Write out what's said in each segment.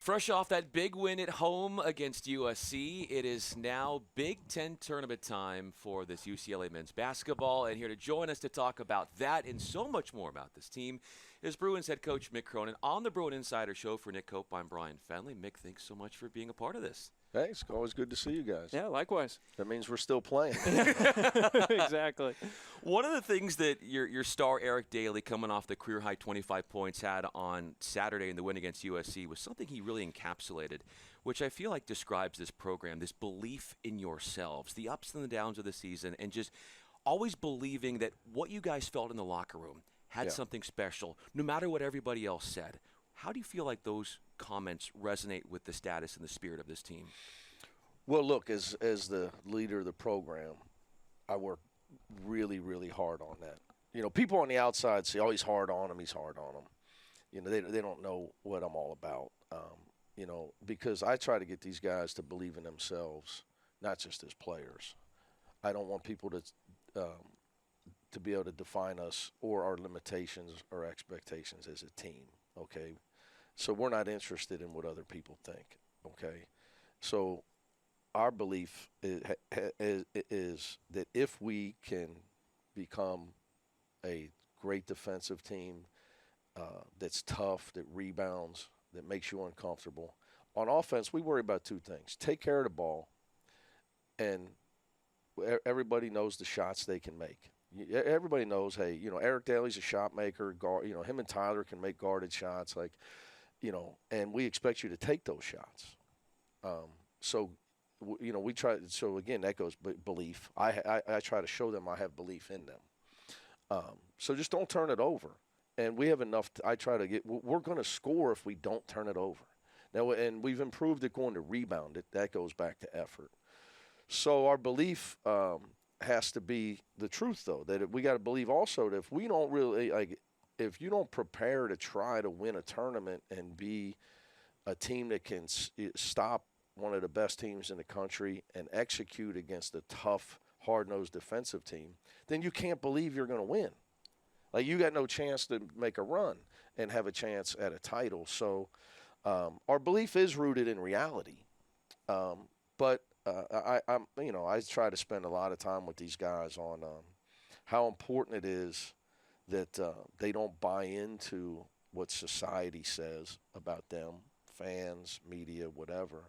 Fresh off that big win at home against USC, it is now Big Ten tournament time for this UCLA men's basketball. And here to join us to talk about that and so much more about this team is Bruins head coach Mick Cronin on the Bruin Insider Show. For Nick Koop, I'm Bryan Fenley. Mick, thanks so much for being a part of this. Thanks. Always good to see you guys. Yeah, likewise. That means we're still playing. Exactly. One of the things that your star Eric Daly, coming off the career-high 25 points, had on Saturday in the win against USC was something he really encapsulated, which I feel like describes this program, this belief in yourselves, the ups and the downs of the season, and just always believing that what you guys felt in the locker room had something special, no matter what everybody else said. How do you feel like those comments resonate with the status and the spirit of this team? Well, look, as the leader of the program, I work really, really hard on that. You know, people on the outside say, oh, he's hard on him, he's hard on him. You know, they don't know what I'm all about, you know, because I try to get these guys to believe in themselves, not just as players. I don't want people to be able to define us or our limitations or expectations as a team, okay? So we're not interested in what other people think, okay? So our belief is that if we can become a great defensive team that's tough, that rebounds, that makes you uncomfortable. On offense, we worry about two things. Take care of the ball, and everybody knows the shots they can make. Everybody knows, hey, you know, Eric Daly's a shot maker. You know, him and Tyler can make guarded shots, like, you know, and we expect you to take those shots. So, you know, we try. So again, that goes belief. I try to show them I have belief in them. So just don't turn it over. And we have enough. I try to get. We're going to score if we don't turn it over. Now, and we've improved at going to rebound it. That goes back to effort. So our belief has to be the truth, though. That we got to believe also that if we don't really if you don't prepare to try to win a tournament and be a team that can stop one of the best teams in the country and execute against a tough, hard-nosed defensive team, then you can't believe you're going to win. Like, you got no chance to make a run and have a chance at a title. So our belief is rooted in reality. But I try to spend a lot of time with these guys on how important it is that they don't buy into what society says about them, fans, media, whatever,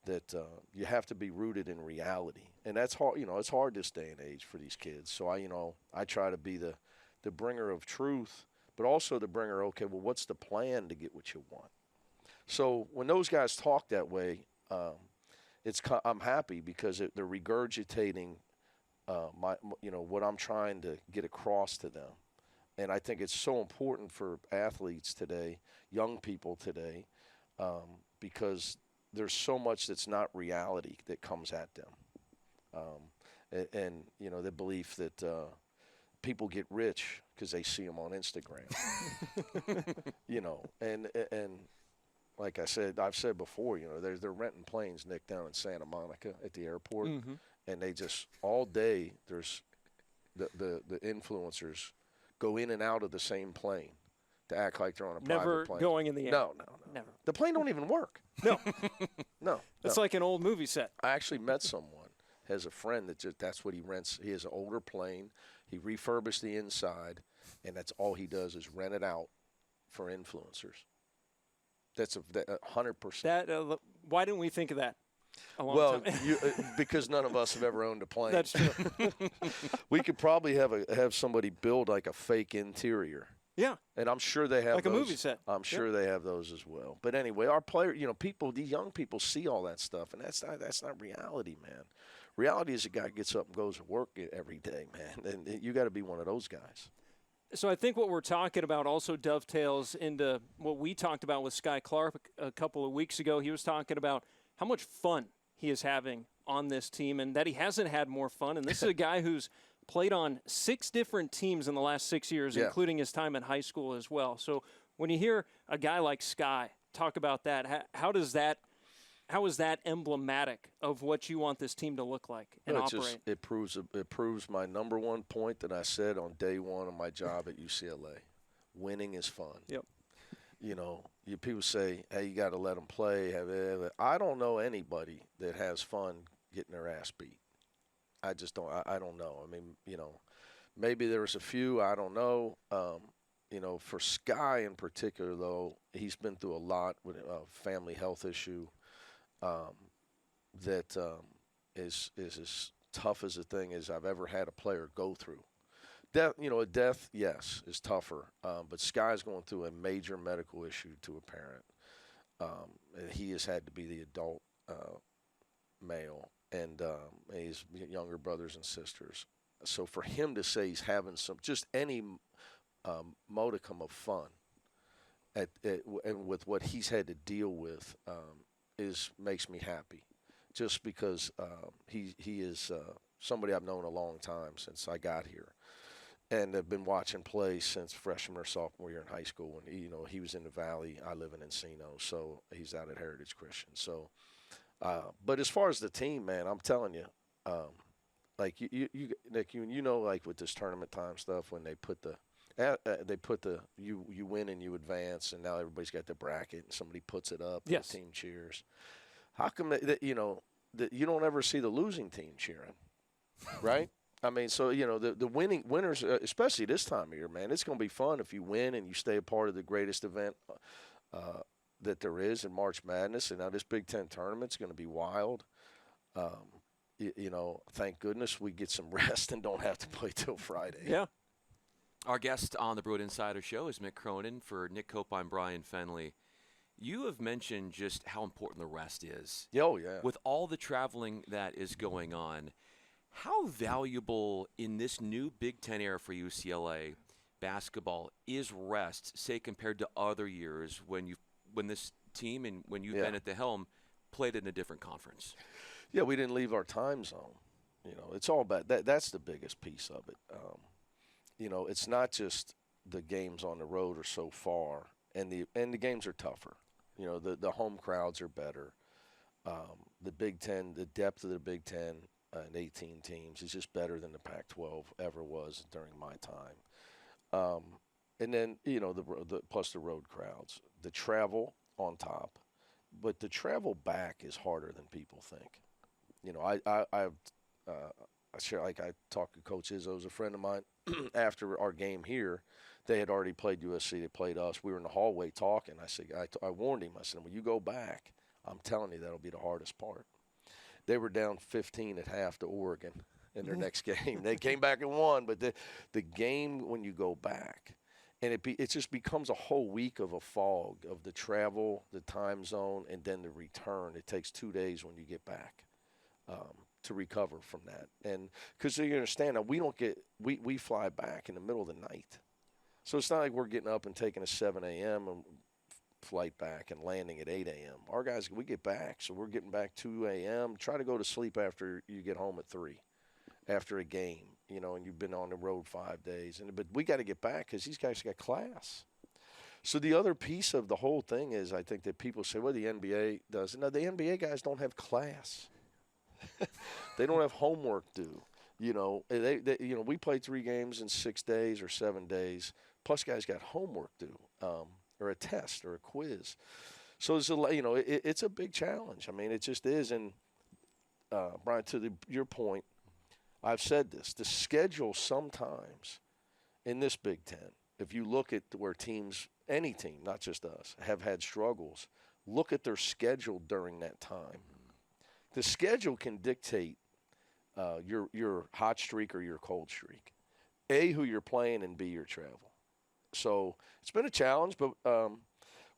that you have to be rooted in reality. And that's hard, you know, it's hard this day and age for these kids. So I try to be the bringer of truth, but also the bringer, okay, well, what's the plan to get what you want? So when those guys talk that way, I'm happy because they're regurgitating what I'm trying to get across to them. And I think it's so important for athletes today, young people today, because there's so much that's not reality that comes at them. And you know, the belief that people get rich because they see them on Instagram. You know, and like I've said before, you know, they're renting planes, Nick, down in Santa Monica at the airport, and they just all day there's the influencers go in and out of the same plane to act like they're on a private plane. Never going in the air. No. Never. The plane don't even work. No. It's like an old movie set. I actually met someone, has a friend that's what he rents. He has an older plane. He refurbished the inside, and that's all he does is rent it out for influencers. That's 100%. Why didn't we think of that a long time? Because none of us have ever owned a plane. That's true. We could probably have somebody build like a fake interior. Yeah. And I'm sure they have like those. A movie set. I'm sure they have those as well. But anyway, our player, you know, these young people see all that stuff, and that's not reality, man. Reality is a guy gets up and goes to work every day, man. And you got to be one of those guys. So I think what we're talking about also dovetails into what we talked about with Sky Clark a couple of weeks ago. He was talking about how much fun he is having on this team and that he hasn't had more fun. And this is a guy who's played on 6 different teams in the last 6 years, including his time in high school as well. So when you hear a guy like Sky talk about that, how is that emblematic of what you want this team to look like and operate? It proves my number one point that I said on day one of my job at UCLA. Winning is fun. Yep. You know, people say, hey, you got to let them play. I don't know anybody that has fun getting their ass beat. I just don't. I don't know. I mean, maybe there was a few. I don't know. For Sky in particular, though, he's been through a lot with a family health issue that is as tough as a thing as I've ever had a player go through. Death, yes, is tougher. But Sky's going through a major medical issue to a parent. And he has had to be the adult male, and his younger brothers and sisters. So for him to say he's having just any modicum of fun and with what he's had to deal with makes me happy, just because he is somebody I've known a long time since I got here, and have been watching play since freshman or sophomore year in high school. And he was in the Valley, I live in Encino, so he's out at Heritage Christian. So, but as far as the team, man, I'm telling you, like you Nick, like with this tournament time stuff, when they put you win and you advance, and now everybody's got the bracket and somebody puts it up. Yes. And the team cheers. How come that you don't ever see the losing team cheering, right? I mean, so the winners, especially this time of year, man, it's going to be fun if you win and you stay a part of the greatest event that there is in March Madness. And now this Big Ten tournament's going to be wild. Thank goodness we get some rest and don't have to play till Friday. Yeah. Our guest on the Bruin Insider Show is Mick Cronin. For Nick Koop, I'm Bryan Fenley. You have mentioned just how important the rest is. Oh, yeah. With all the traveling that is going on, how valuable in this new Big Ten era for UCLA basketball is rest, say, compared to other years when this team and when you've been at the helm played in a different conference? Yeah, we didn't leave our time zone. It's all about that. That's the biggest piece of it. It's not just the games on the road are so far, and the games are tougher. The home crowds are better. The Big Ten, the depth of the Big Ten and 18 teams is just better than the Pac-12 ever was during my time. And then the plus the road crowds, the travel on top, but the travel back is harder than people think. I share, like I talked to Coach Izzo, who's a friend of mine. After our game here, they had already played USC. They played us. We were in the hallway talking. I said, I warned him. I said, when you go back, I'm telling you that'll be the hardest part. They were down 15 at half to Oregon in their next game. They came back and won, but the game when you go back, and it just becomes a whole week of a fog of the travel, the time zone, and then the return. It takes 2 days when you get back. To recover from that, and because you understand now, we fly back in the middle of the night, so it's not like we're getting up and taking a 7 a.m. flight back and landing at 8 a.m. Our guys, we get back, so we're getting back 2 a.m. Try to go to sleep after you get home at 3, after a game, and you've been on the road 5 days, but we got to get back because these guys got class. So the other piece of the whole thing is, I think that people say, well, the NBA does. No, the NBA guys don't have class. They don't have homework due. We played 3 games in 6 days or 7 days. Plus, guys got homework due, or a test or a quiz. So it's it's a big challenge. I mean, it just is. And Bryan, to your point, I've said this: the schedule sometimes in this Big Ten, if you look at where teams, any team, not just us, have had struggles, look at their schedule during that time. The schedule can dictate your hot streak or your cold streak. A, who you're playing, and B, your travel. So it's been a challenge, but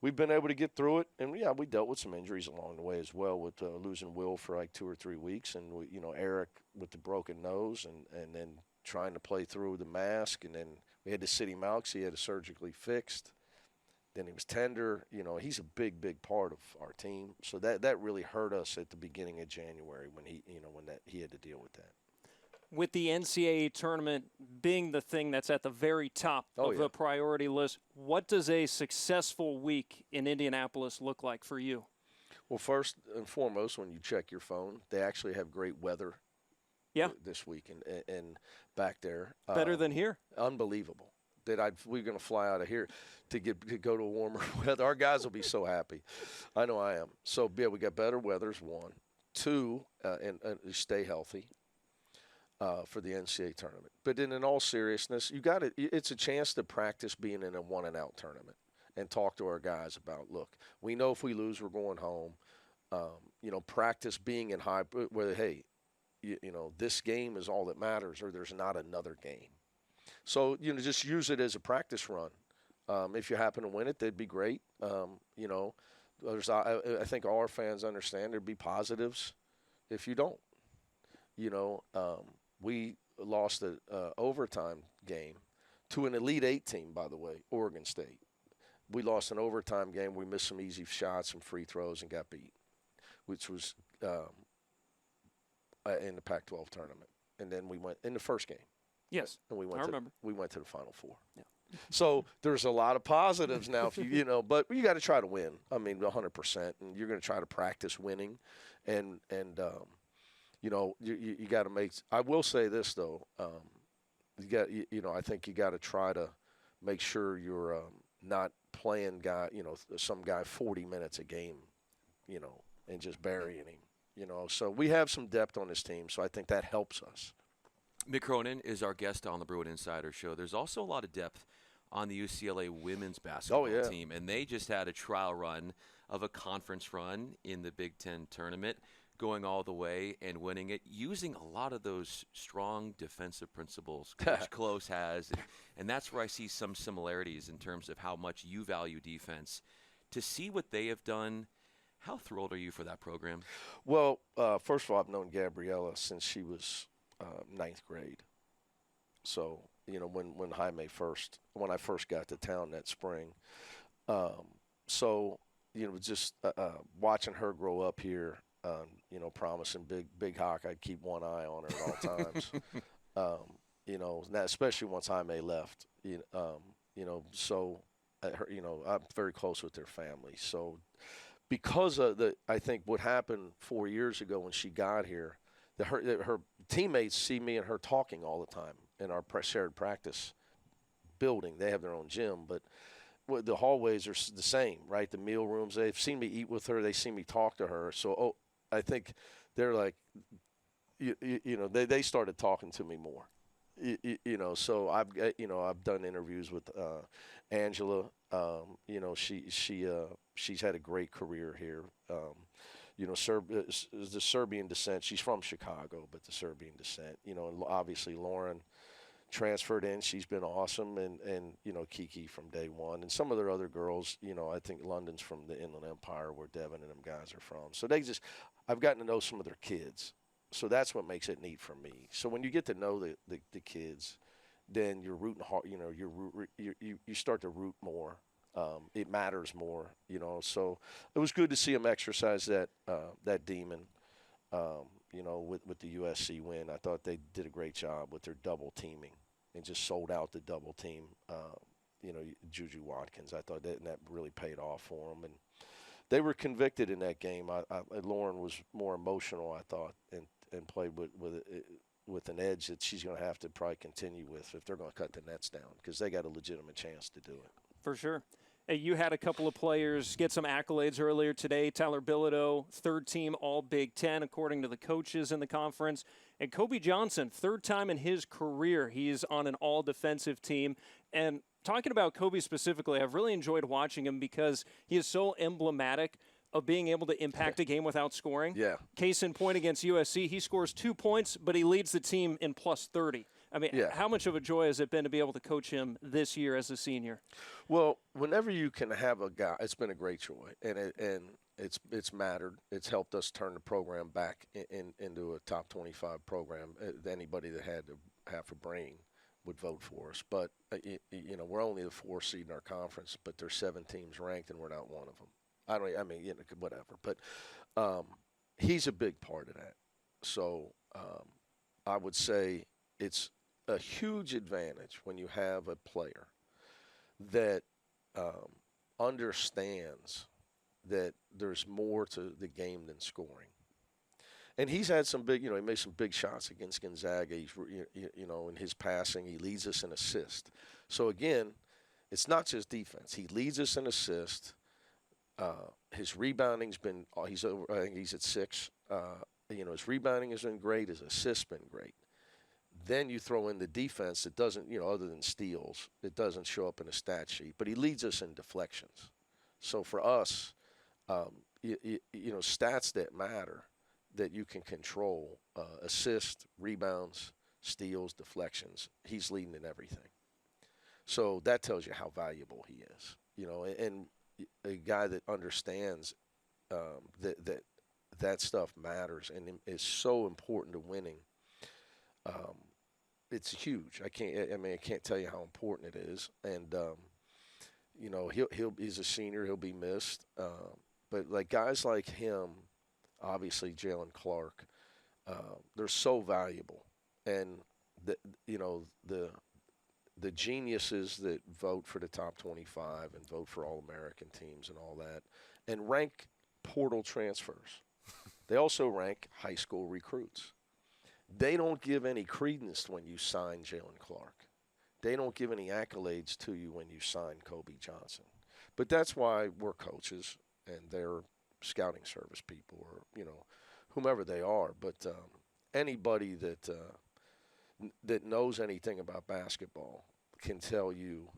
we've been able to get through it. And, yeah, we dealt with some injuries along the way as well, with losing Will for like 2 or 3 weeks, and, Eric with the broken nose, and then trying to play through the mask. And then we had to sit him out because he had it surgically fixed. Then he was tender. He's a big, big part of our team. So that really hurt us at the beginning of January when he had to deal with that. With the NCAA tournament being the thing that's at the very top of the priority list, what does a successful week in Indianapolis look like for you? Well, first and foremost, when you check your phone, they actually have great weather this week and back there. Better than here? Unbelievable. that we're going to fly out of here to go to a warmer weather. Our guys will be so happy. I know I am. So, yeah, we got better weather is one. Two, and stay healthy for the NCAA tournament. But then in all seriousness, it's a chance to practice being in a one-and-out tournament and talk to our guys about, look, we know if we lose, we're going home. Practice being in high – where, hey, this game is all that matters, or there's not another game. So, just use it as a practice run. If you happen to win it, that'd be great. I think all our fans understand there'd be positives if you don't. We lost an overtime game to an Elite Eight team, by the way, Oregon State. We lost an overtime game. We missed some easy shots and free throws and got beat, which was in the Pac-12 tournament. And then we went in the first game. Yes, and we went to the Final Four. Yeah. So there's a lot of positives now, if but you got to try to win. I mean, 100%, and you're going to try to practice winning, and you got to make. I will say this though, I think you got to try to make sure you're not playing some guy 40 minutes a game, and just burying him, So we have some depth on this team, so I think that helps us. Mick Cronin is our guest on the Bruin Insider Show. There's also a lot of depth on the UCLA women's basketball team, and they just had a trial run of a conference run in the Big Ten tournament, going all the way and winning it, using a lot of those strong defensive principles Coach Close has, and that's where I see some similarities in terms of how much you value defense. To see what they have done, how thrilled are you for that program? Well, first of all, I've known Gabriella since she was ninth grade. So, when I first got to town that spring. Just watching her grow up here, promising big hawk. I'd keep one eye on her at all times. Especially once Jaime left, so I'm very close with their family. So because of I think what happened 4 years ago when she got here, her teammates see me and her talking all the time in our shared practice building. They have their own gym, but the hallways are the same, right? The meal rooms, they've seen me eat with her. They see me talk to her. So, I think they're like, they started talking to me more. So I've done interviews with Angela. She's had a great career here. The Serbian descent. She's from Chicago, but the Serbian descent. And obviously Lauren transferred in. She's been awesome, and Kiki from day one, and some of their other girls. I think London's from the Inland Empire, where Devin and them guys are from. So I've gotten to know some of their kids. So that's what makes it neat for me. So when you get to know the kids, then you're rooting hard. You start to root more. It matters more. So it was good to see them exercise that demon. With the USC win, I thought they did a great job with their double teaming and just sold out the double team. Juju Watkins. I thought that really paid off for them, and they were convicted in that game. Lauren was more emotional, I thought, and played with an edge that she's going to have to probably continue with if they're going to cut the nets down, because they got a legitimate chance to do it. For sure. Hey, you had a couple of players get some accolades earlier today. Tyler Bilodeau, third team All Big Ten, according to the coaches in the conference. And Kobe Johnson, third time in his career, he's on an all-defensive team. And talking about Kobe specifically, I've really enjoyed watching him because he is so emblematic of being able to impact a game without scoring. Yeah. Case in point against USC, he scores 2 points, but he leads the team in plus 30. I mean, How much of a joy has it been to be able to coach him this year as a senior? Well, whenever you can have a guy, it's been a great joy, and it's mattered. It's helped us turn the program back into a top 25 program. Anybody that had to have a brain would vote for us. But we're only the 4th seed in our conference, but there's 7 teams ranked, and we're not one of them. Whatever. But he's a big part of that. So I would say it's a huge advantage when you have a player that understands that there's more to the game than scoring. And he's had some big, he made some big shots against Gonzaga. He's, in his passing, he leads us in assists. So again, it's not just defense. He leads us in assists. His rebounding's been, I think he's at 6. His rebounding has been great. His assists been great. Then you throw in the defense that doesn't, other than steals, it doesn't show up in a stat sheet. But he leads us in deflections. So for us, stats that matter, that you can control, assists, rebounds, steals, deflections, he's leading in everything. So that tells you how valuable he is. And a guy that understands that stuff matters and is so important to winning. It's huge. I can't tell you how important it is. And he's a senior. He'll be missed. But like guys like him, obviously Jalen Clark, they're so valuable. And the geniuses that vote for the top 25 and vote for All-American teams and all that, and rank portal transfers. They also rank high school recruits. They don't give any credence when you sign Jalen Clark. They don't give any accolades to you when you sign Kobe Johnson. But that's why we're coaches and they're scouting service people or, whomever they are. But anybody that knows anything about basketball can tell you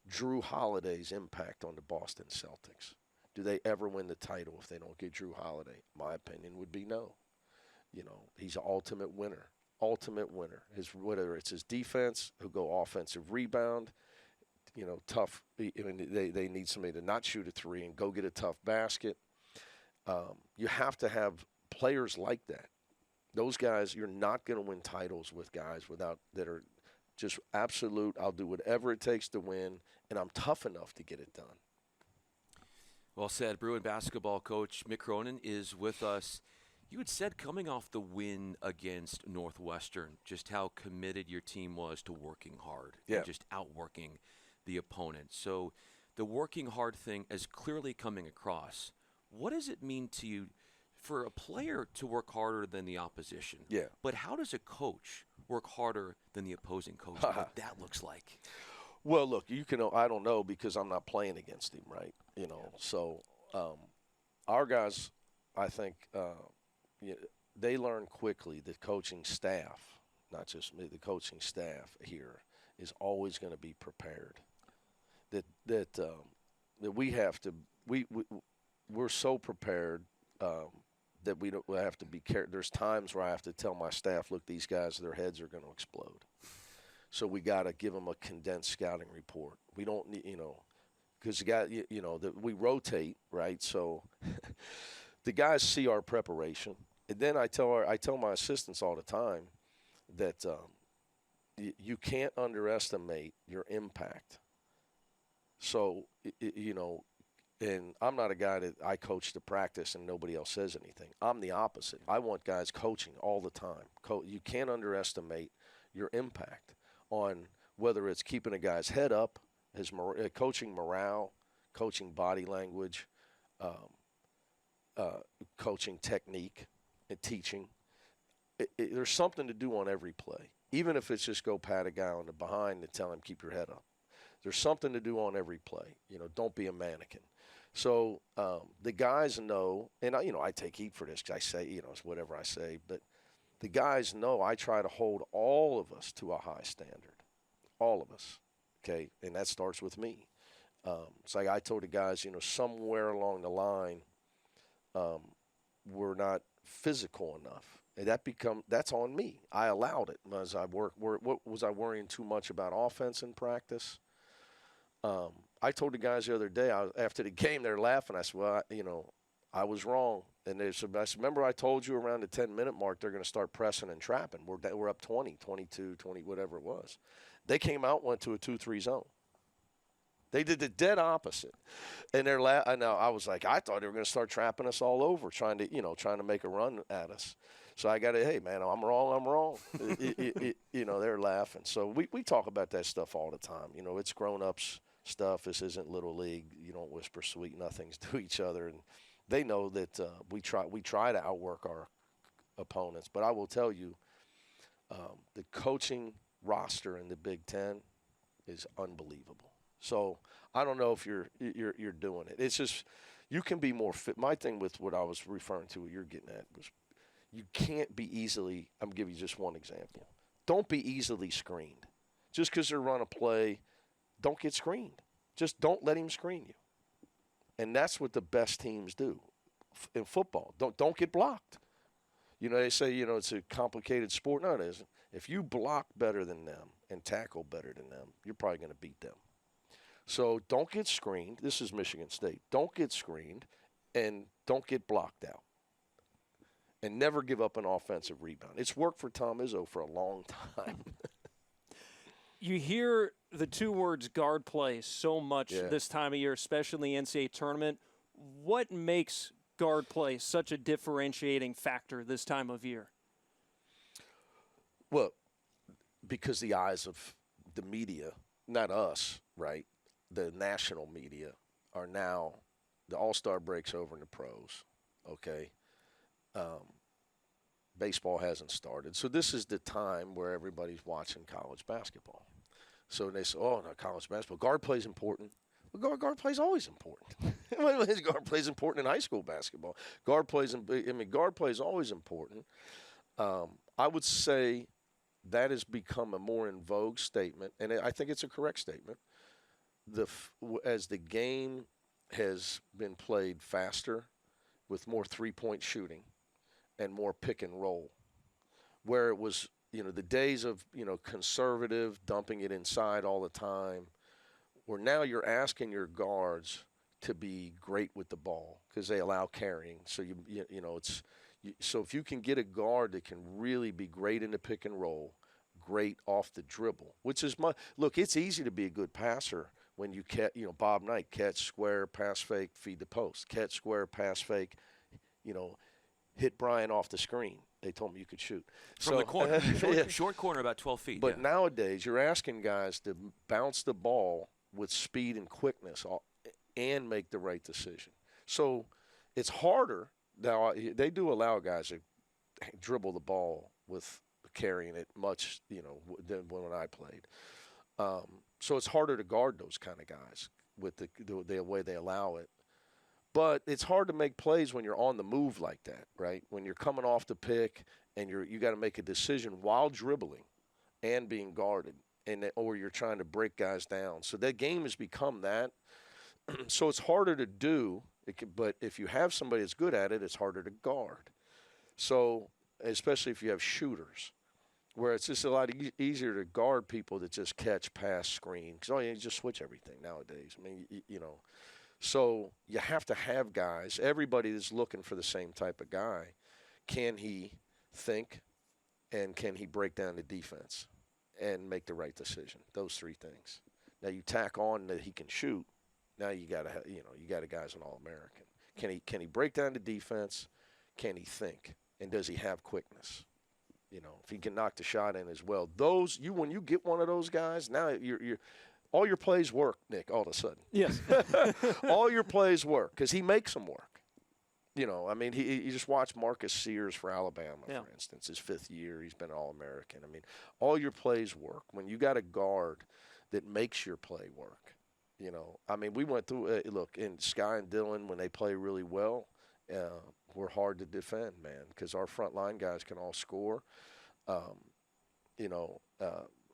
Drew Holiday's impact on the Boston Celtics. Do they ever win the title if they don't get Drew Holiday? My opinion would be no. He's an ultimate winner. Whether it's his defense, who go offensive rebound, tough. They need somebody to not shoot a 3 and go get a tough basket. You have to have players like that. Those guys, you're not going to win titles with guys that are just absolute, I'll do whatever it takes to win, and I'm tough enough to get it done. Well said. Bruin basketball coach Mick Cronin is with us. You had said coming off the win against Northwestern just how committed your team was to working hard and just outworking the opponent. So the working hard thing is clearly coming across. What does it mean to you for a player to work harder than the opposition? Yeah. But how does a coach work harder than the opposing coach? What that looks like? Well, look, I don't know because I'm not playing against him, right? So our guys, I think, they learn quickly that coaching staff, not just me, the coaching staff here is always going to be prepared. That we have to we're so prepared that we have to be careful. There's times where I have to tell my staff, look, these guys, their heads are going to explode. So we got to give them a condensed scouting report. We don't need, because we rotate, right? So the guys see our preparation, and then I tell my assistants all the time that you can't underestimate your impact. So and I'm not a guy that I coach to practice and nobody else says anything. I'm the opposite. I want guys coaching all the time. You can't underestimate your impact on whether it's keeping a guy's head up, his coaching morale, coaching body language, coaching technique, and teaching. There's something to do on every play, even if it's just go pat a guy on the behind and tell him keep your head up. There's something to do on every play. Don't be a mannequin. So the guys know, and I take heat for this because I say, it's whatever I say, but the guys know I try to hold all of us to a high standard, all of us, okay? And that starts with me. It's like I told the guys, somewhere along the line, we're not physical enough. And that's on me. I allowed it as I work. What was I worrying too much about offense in practice? I told the guys the other day, after the game, they're laughing. I said, well, I was wrong. And they said, remember I told you around the 10-minute mark they're going to start pressing and trapping. We're up 20, 22, 20, whatever it was. They came out, went to a 2-3 zone. They did the dead opposite. And they're now I was like, I thought they were going to start trapping us all over, trying to make a run at us. So I got to, hey, man, I'm wrong. They're laughing. So we talk about that stuff all the time. It's grown-ups stuff. This isn't Little League. You don't whisper sweet nothings to each other. And they know that we try to outwork opponents. But I will tell you, the coaching roster in the Big Ten is unbelievable. So I don't know if you're doing it. It's just you can be more fit. My thing with what I was referring to, what you're getting at, was you can't be easily. I'm giving you just one example. Don't be easily screened. Just because they're run a play, don't get screened. Just don't let him screen you. And that's what the best teams do in football. Don't get blocked. They say, it's a complicated sport. No, it isn't. If you block better than them and tackle better than them, you're probably going to beat them. So don't get screened. This is Michigan State. Don't get screened and don't get blocked out. And never give up an offensive rebound. It's worked for Tom Izzo for a long time. You hear the two words guard play so much this time of year, especially in the NCAA tournament. What makes guard play such a differentiating factor this time of year? Well, because the eyes of the media, not us, right? The national media are now, the All-Star break's over in the pros, okay? Baseball hasn't started. So this is the time where everybody's watching college basketball. So they say, oh, no, college basketball. Guard play is important. Well, guard play is always important. Guard play is important in high school basketball. Guard play is always important. I would say that has become a more in vogue statement, and I think it's a correct statement. As the game has been played faster with more three-point shooting and more pick and roll, where it was, the days of, conservative, dumping it inside all the time, where now you're asking your guards to be great with the ball because they allow carrying. So, so if you can get a guard that can really be great in the pick and roll, great off the dribble, which is look, it's easy to be a good passer when you catch, Bob Knight, catch, square, pass fake, feed the post, catch, square, pass fake, hit Bryan off the screen. They told me you could shoot. From the corner, short corner about 12 feet. But nowadays you're asking guys to bounce the ball with speed and quickness and make the right decision. So it's harder. Now, they do allow guys to dribble the ball with carrying it much, than when I played. So it's harder to guard those kind of guys with the way they allow it. But it's hard to make plays when you're on the move like that, right? When you're coming off the pick and you got to make a decision while dribbling and being guarded, or you're trying to break guys down. So that game has become that. So it's harder to do, but if you have somebody that's good at it, it's harder to guard. So especially if you have shooters, where it's just a lot easier to guard people that just catch, pass, screen. Because you just switch everything nowadays. I mean, So you have to have guys. Everybody is looking for the same type of guy. Can he think, and can he break down the defense and make the right decision? Those three things. Now you tack on that he can shoot. Now you got a guy's an All-American. Can he break down the defense? Can he think? And does he have quickness? If he can knock the shot in as well. When you get one of those guys, now you're all your plays work, Nick, all of a sudden. Yes. All your plays work because he makes them work. You just watch Marcus Sears for Alabama, for instance. His 5th year, he's been All-American. All your plays work. When you got a guard that makes your play work, we went through look, in Sky and Dylan, when they play really well, we're hard to defend, man, because our front line guys can all score.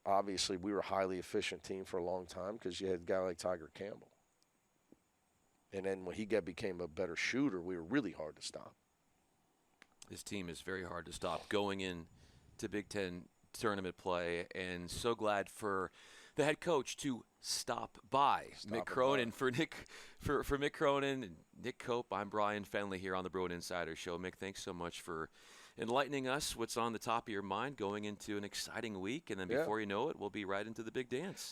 Obviously, we were a highly efficient team for a long time because you had a guy like Tiger Campbell. And then when he became a better shooter, we were really hard to stop. This team is very hard to stop going into Big Ten tournament play, and so glad for the head coach to stop by. Mick Cronin. For Mick Cronin and Nick Koop, I'm Bryan Fenley here on the Bruin Insider Show. Mick, thanks so much for enlightening us what's on the top of your mind going into an exciting week, and then before you know it, we'll be right into the big dance.